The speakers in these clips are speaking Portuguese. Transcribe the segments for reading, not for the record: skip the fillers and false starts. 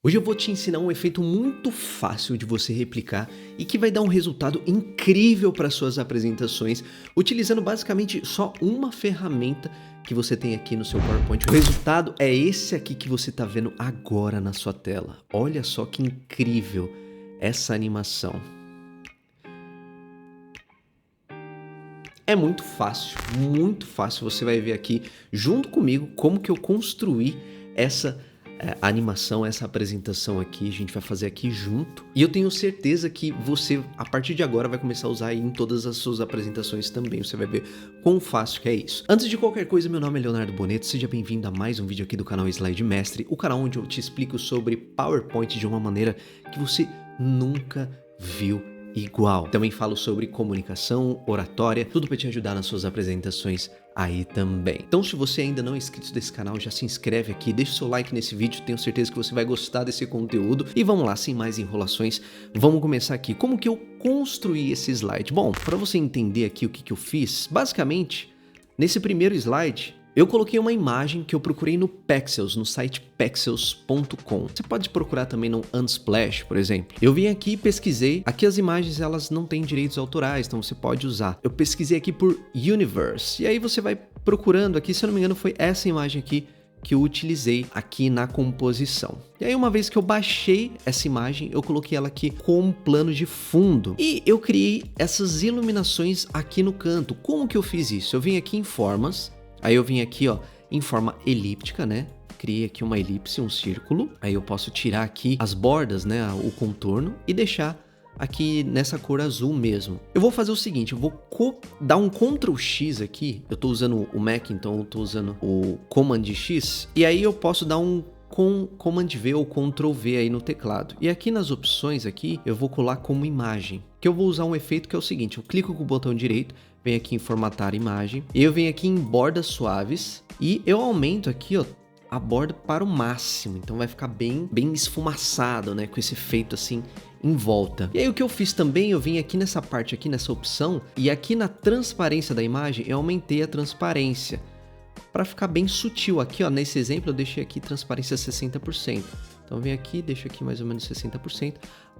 Hoje eu vou te ensinar um efeito muito fácil de você replicar e que vai dar um resultado incrível para suas apresentações, utilizando basicamente só uma ferramenta que você tem aqui no seu PowerPoint. O resultado é esse aqui que você está vendo agora na sua tela. Olha só que incrível essa animação. É muito fácil. Você vai ver aqui junto comigo como que eu construí essa animação, essa apresentação aqui. A gente vai fazer aqui junto. E eu tenho certeza que você, a partir de agora, vai começar a usar aí em todas as suas apresentações também. Você vai ver quão fácil que é isso. Antes de qualquer coisa, meu nome é Leonardo Boneto. Seja bem-vindo a mais um vídeo aqui do canal Slide Mestre, o canal onde eu te explico sobre PowerPoint de uma maneira que você nunca viu igual. Também falo sobre comunicação, oratória, tudo para te ajudar nas suas apresentações aí também. Então, se você ainda não é inscrito desse canal, já se inscreve aqui, deixa o seu like nesse vídeo, tenho certeza que você vai gostar desse conteúdo. E vamos lá, sem mais enrolações, vamos começar aqui. Como que eu construí esse slide? Bom, para você entender aqui o que eu fiz, basicamente, nesse primeiro slide, eu coloquei uma imagem que eu procurei no Pexels, no site pexels.com. Você pode procurar também no Unsplash, por exemplo. Eu vim aqui e pesquisei. Aqui as imagens elas não têm direitos autorais, então você pode usar. Eu pesquisei aqui por Universe. E aí você vai procurando aqui, se eu não me engano foi essa imagem aqui que eu utilizei aqui na composição. E aí uma vez que eu baixei essa imagem, eu coloquei ela aqui como plano de fundo. E eu criei essas iluminações aqui no canto. Como que eu fiz isso? Eu vim aqui em formas. Aí eu vim aqui, ó, em forma elíptica, né? Criei aqui uma elipse, um círculo. Aí eu posso tirar aqui as bordas, né? O contorno e deixar aqui nessa cor azul mesmo. Eu vou fazer o seguinte, eu vou dar um Ctrl X aqui. Eu tô usando o Mac, então eu tô usando o Command X. E aí eu posso dar um Command V ou Ctrl V aí no teclado. E aqui nas opções aqui, eu vou colar como imagem. Que eu vou usar um efeito que é o seguinte, eu clico com o botão direito, venho aqui em formatar imagem, eu venho aqui em bordas suaves e eu aumento aqui, ó, a borda para o máximo, então vai ficar bem esfumaçado, né, com esse efeito assim em volta. E aí o que eu fiz também, eu vim aqui nessa parte aqui, nessa opção, e aqui na transparência da imagem, eu aumentei a transparência para ficar bem sutil. Aqui, ó, nesse exemplo eu deixei aqui transparência 60%. Então eu venho aqui, deixo aqui mais ou menos 60%.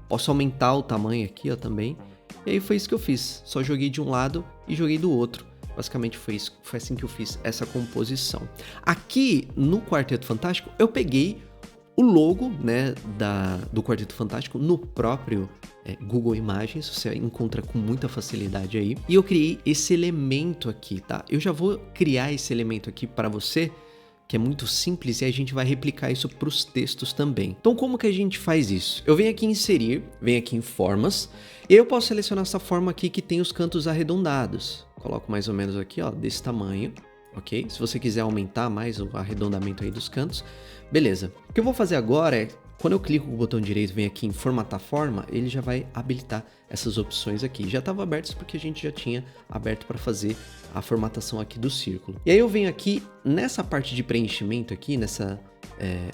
Posso aumentar o tamanho aqui, ó, também. E aí foi isso que eu fiz. Só joguei de um lado e joguei do outro. Basicamente foi isso, foi assim que eu fiz essa composição. Aqui no Quarteto Fantástico, eu peguei o logo, né, do Quarteto Fantástico no próprio Google Imagens, você encontra com muita facilidade aí. E eu criei esse elemento aqui, tá? Eu já vou criar esse elemento aqui para você, que é muito simples, e a gente vai replicar isso para os textos também. Então, como que a gente faz isso? Eu venho aqui em inserir, venho aqui em formas, e eu posso selecionar essa forma aqui que tem os cantos arredondados. Coloco mais ou menos aqui, ó, desse tamanho, ok? Se você quiser aumentar mais o arredondamento aí dos cantos, beleza. O que eu vou fazer agora é, quando eu clico com o botão direito, venho aqui em formatar forma, ele já vai habilitar essas opções aqui. Já estava abertas porque a gente já tinha aberto para fazer a formatação aqui do círculo. E aí eu venho aqui nessa parte de preenchimento aqui, nessa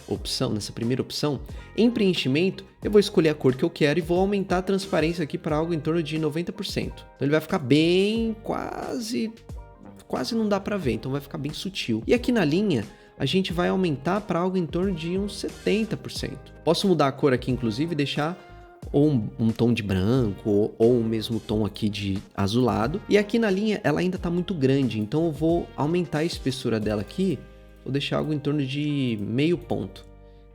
opção, nessa primeira opção, em preenchimento, eu vou escolher a cor que eu quero e vou aumentar a transparência aqui para algo em torno de 90%. Então ele vai ficar bem, quase não dá para ver, então vai ficar bem sutil. E aqui na linha, a gente vai aumentar para algo em torno de uns 70%. Posso mudar a cor aqui, inclusive, e deixar ou um tom de branco ou o mesmo tom aqui de azulado. E aqui na linha, ela ainda está muito grande, então eu vou aumentar a espessura dela aqui, vou deixar algo em torno de meio ponto.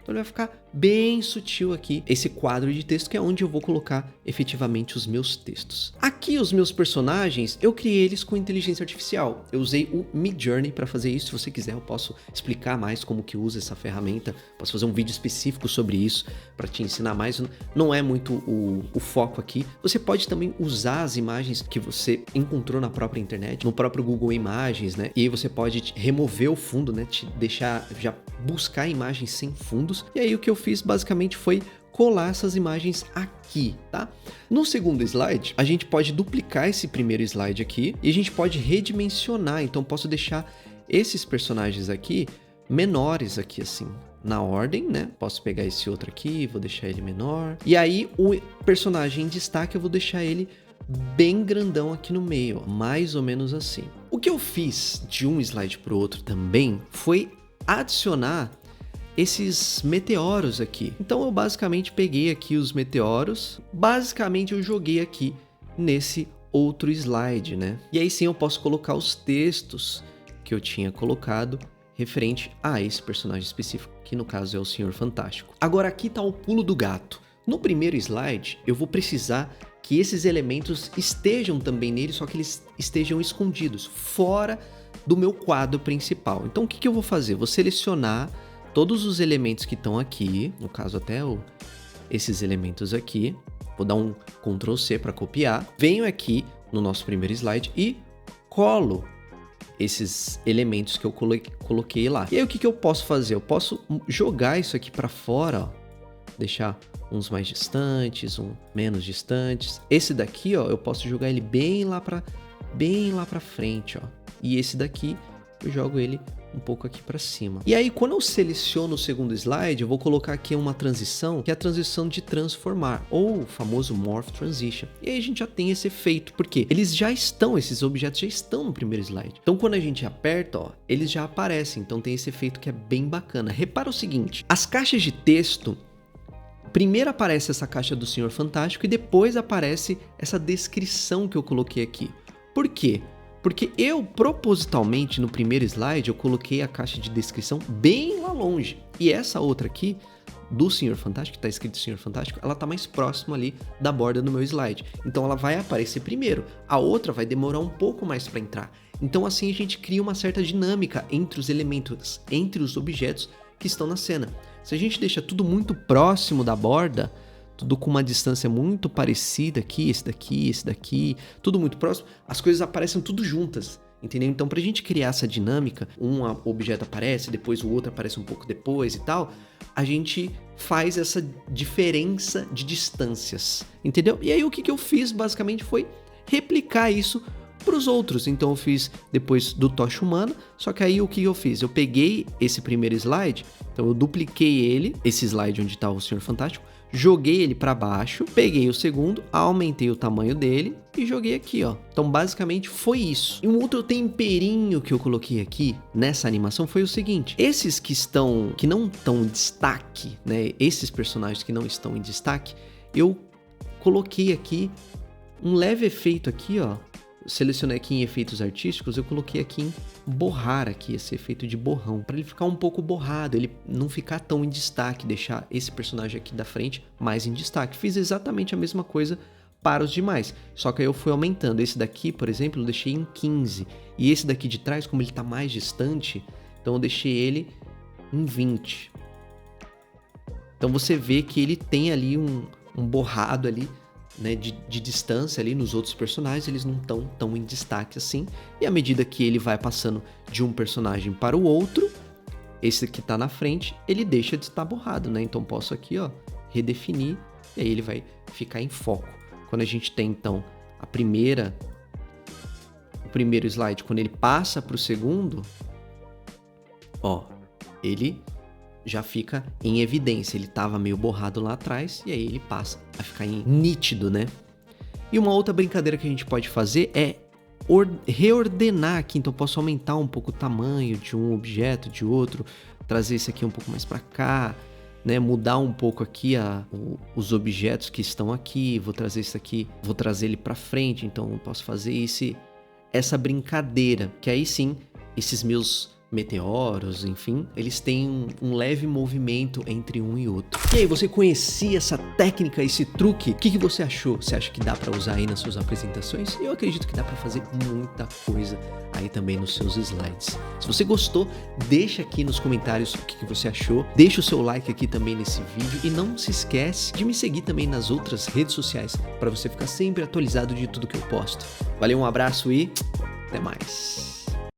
Então ele vai ficar bem sutil aqui, esse quadro de texto que é onde eu vou colocar efetivamente os meus textos. Aqui os meus personagens, eu criei eles com inteligência artificial. Eu usei o Midjourney para fazer isso. Se você quiser, eu posso explicar mais como que usa essa ferramenta. Posso fazer um vídeo específico sobre isso para te ensinar mais. Não é muito o foco aqui. Você pode também usar as imagens que você encontrou na própria internet, no próprio Google Imagens, né? E aí você pode remover o fundo, né? Te deixar já buscar imagens sem fundos. E aí o que eu fiz basicamente foi colar essas imagens aqui, tá? No segundo slide, a gente pode duplicar esse primeiro slide aqui e a gente pode redimensionar. Então posso deixar esses personagens aqui menores aqui assim, na ordem, né? Posso pegar esse outro aqui, vou deixar ele menor. E aí o personagem em destaque eu vou deixar ele bem grandão aqui no meio, ó, mais ou menos assim. O que eu fiz de um slide para o outro também foi adicionar esses meteoros aqui. Então eu basicamente peguei aqui os meteoros, basicamente eu joguei aqui nesse outro slide, né? E aí sim eu posso colocar os textos que eu tinha colocado referente a esse personagem específico, que no caso é o Senhor Fantástico. Agora aqui está o pulo do gato. No primeiro slide eu vou precisar que esses elementos estejam também nele, só que eles estejam escondidos, fora do meu quadro principal. Então o que eu vou fazer? Vou selecionar todos os elementos que estão aqui, no caso até esses elementos aqui, vou dar um Ctrl C para copiar, venho aqui no nosso primeiro slide e colo esses elementos que eu coloquei lá. E aí o que eu posso fazer? Eu posso jogar isso aqui para fora, ó, deixar uns mais distantes, menos distantes. Esse daqui, ó, eu posso jogar ele bem lá para frente, ó. E esse daqui eu jogo ele um pouco aqui para cima. E aí quando eu seleciono o segundo slide, eu vou colocar aqui uma transição, que é a transição de transformar, ou o famoso Morph Transition. E aí a gente já tem esse efeito, porque esses objetos já estão no primeiro slide. Então quando a gente aperta, ó, eles já aparecem, então tem esse efeito que é bem bacana. Repara o seguinte, as caixas de texto, primeiro aparece essa caixa do Senhor Fantástico e depois aparece essa descrição que eu coloquei aqui. Por quê? Porque eu, propositalmente, no primeiro slide, eu coloquei a caixa de descrição bem lá longe. E essa outra aqui, do Senhor Fantástico, que está escrito Senhor Fantástico, ela está mais próxima ali da borda do meu slide. Então ela vai aparecer primeiro. A outra vai demorar um pouco mais para entrar. Então assim a gente cria uma certa dinâmica entre os elementos, entre os objetos que estão na cena. Se a gente deixa tudo muito próximo da borda, tudo com uma distância muito parecida aqui, esse daqui, tudo muito próximo, as coisas aparecem tudo juntas, entendeu? Então, pra gente criar essa dinâmica, um objeto aparece, depois o outro aparece um pouco depois e tal, a gente faz essa diferença de distâncias, entendeu? E aí o que eu fiz basicamente foi replicar isso para os outros. Então eu fiz depois do Tocha Humana, só que aí o que eu fiz? Eu peguei esse primeiro slide, então eu dupliquei ele, esse slide onde está o Senhor Fantástico, joguei ele para baixo, peguei o segundo, aumentei o tamanho dele e joguei aqui, ó. Então basicamente foi isso. E um outro temperinho que eu coloquei aqui nessa animação foi o seguinte: esses que não estão em destaque, né? Esses personagens que não estão em destaque, eu coloquei aqui um leve efeito aqui, ó. Selecionei aqui em efeitos artísticos, eu coloquei aqui em borrar aqui, esse efeito de borrão, para ele ficar um pouco borrado, ele não ficar tão em destaque, deixar esse personagem aqui da frente mais em destaque. Fiz exatamente a mesma coisa para os demais, só que aí eu fui aumentando. Esse daqui, por exemplo, eu deixei em 15, e esse daqui de trás, como ele está mais distante, então eu deixei ele em 20. Então você vê que ele tem ali um borrado ali, né, de distância ali. Nos outros personagens eles não estão tão em destaque assim, e à medida que ele vai passando de um personagem para o outro, esse que está na frente, ele deixa de estar borrado, né? Então posso aqui, ó, redefinir, e aí ele vai ficar em foco. Quando a gente tem então o primeiro slide, quando ele passa para o segundo, ó, ele já fica em evidência, ele estava meio borrado lá atrás, e aí ele passa a ficar nítido, né? E uma outra brincadeira que a gente pode fazer é reordenar aqui. Então posso aumentar um pouco o tamanho de um objeto, de outro, trazer esse aqui um pouco mais para cá, né? Mudar um pouco aqui os objetos que estão aqui, vou trazer isso aqui, vou trazer ele para frente, então eu posso fazer essa brincadeira, que aí sim, esses meus meteoros, enfim, eles têm um leve movimento entre um e outro. E aí, você conhecia essa técnica, esse truque? O que você achou? Você acha que dá para usar aí nas suas apresentações? Eu acredito que dá para fazer muita coisa aí também nos seus slides. Se você gostou, deixa aqui nos comentários o que você achou. Deixa o seu like aqui também nesse vídeo e não se esquece de me seguir também nas outras redes sociais para você ficar sempre atualizado de tudo que eu posto. Valeu, um abraço e até mais!